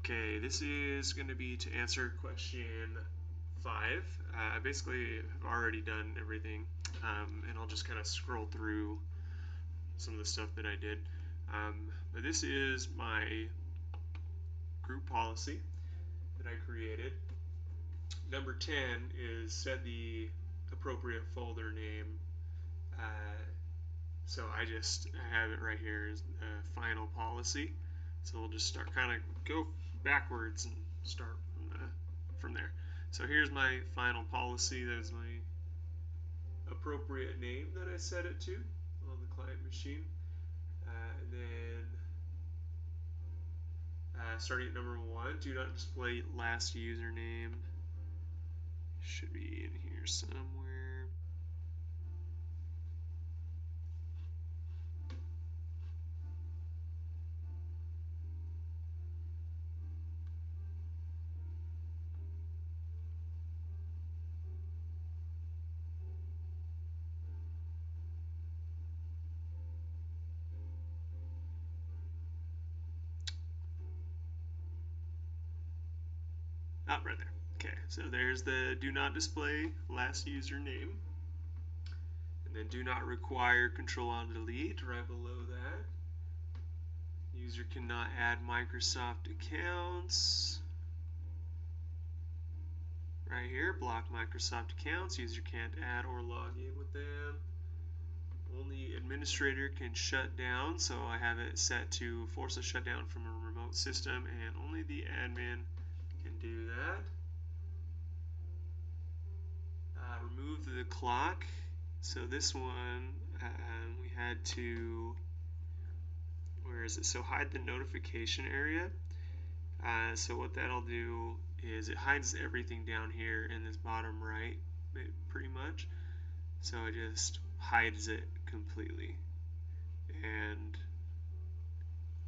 Okay, this is going to be to answer question 5. I basically have already done everything, and I'll just kind of scroll through some of the stuff that I did. But this is my group policy that I created. Number 10 is set the appropriate folder name. So I just have it right here as the final policy. So we'll just start kind of go backwards and start from there. So here's my final policy. That is my appropriate name that I set it to on the client machine. And then starting at number 1, do not display last username. Should be in here somewhere. Right there. Okay, so there's the do not display last username. And then do not require Control-Alt-Delete right below that. User cannot add Microsoft accounts. Right here, block Microsoft accounts. User can't add or log in with them. Only administrator can shut down, so I have it set to force a shutdown from a remote system, and only the admin can do that. Remove the clock. So this one, we had to, where is it? So hide the notification area. So what that'll do is it hides everything down here in this bottom right, pretty much. So it just hides it completely. And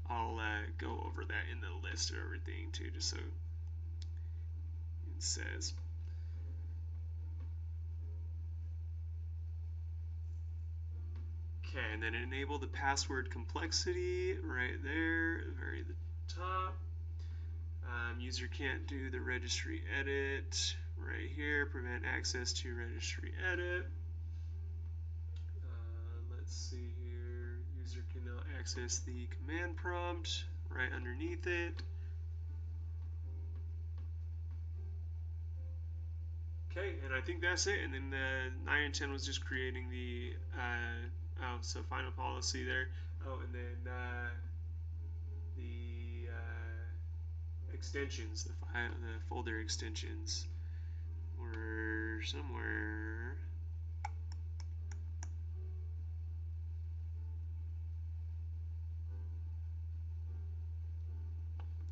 I'll go over that in the list of everything too, just so it says. Okay, and then enable the password complexity right there, very at the top. User can't do the registry edit right here. Prevent access to registry edit. Let's see here. User cannot access the command prompt right underneath it. Okay, and I think that's it. And then the 9 and 10 was just creating the so final policy there. Oh, and then the extensions, the folder extensions were somewhere.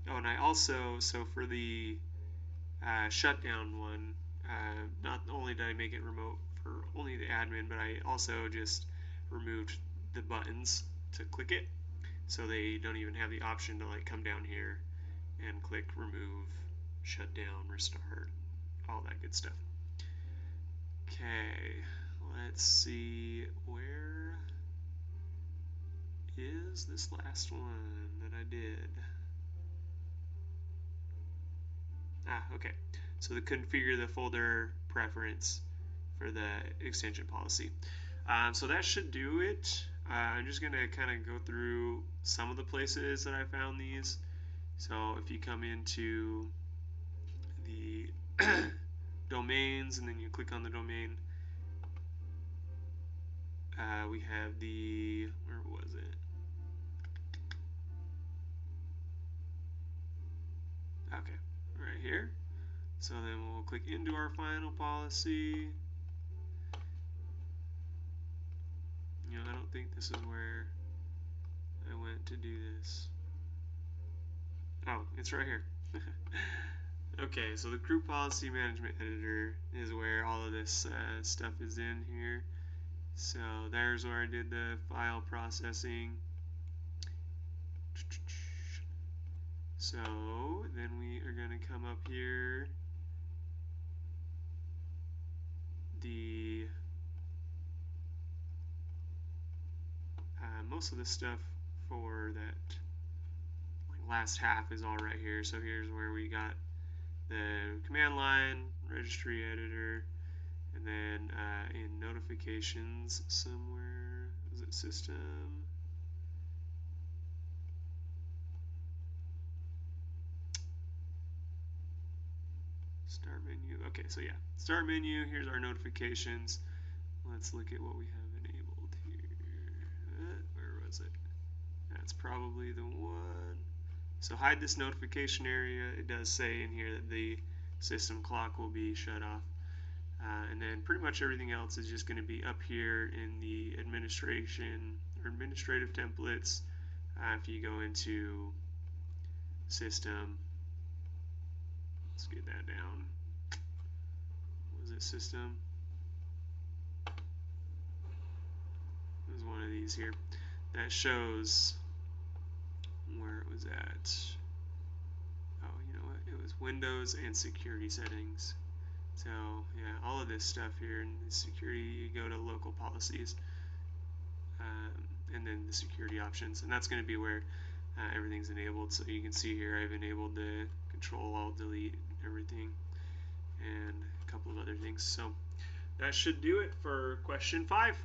Oh, and I also, so for the shutdown one, not only did I make it remote for only the admin, but I also just removed the buttons to click it, so they don't even have the option to like come down here and click remove, shut down, restart, all that good stuff. Okay, let's see, where is this last one that I did? Okay. So to configure the folder preference for the extension policy. So that should do it. I'm just going to kind of go through some of the places that I found these. So if you come into the domains and then you click on the domain, we have the, where was it? Okay, right here. So then we'll click into our final policy. I don't think this is where I went to do this. Oh, it's right here. Okay, so the group policy management editor is where all of this stuff is in here. So there's where I did the file processing. So then we are going to come up here. The most of the stuff for that last half is all right here. So here's where we got the command line, registry editor, and then in notifications somewhere, is it system? Start menu. Okay, so yeah, start menu. Here's our notifications. Let's look at what we have enabled here. Where was it? That's probably the one. So hide this notification area. It does say in here that the system clock will be shut off. And then pretty much everything else is just going to be up here in the administration or administrative templates. If you go into system, let's get that down. What was it, system? There's one of these here that shows where it was at. Oh, you know what? It was Windows and security settings. So yeah, all of this stuff here in the security, you go to local policies, and then the security options, and that's going to be where everything's enabled. So you can see here I've enabled the control alt delete everything and a couple of other things. So that should do it for question 5.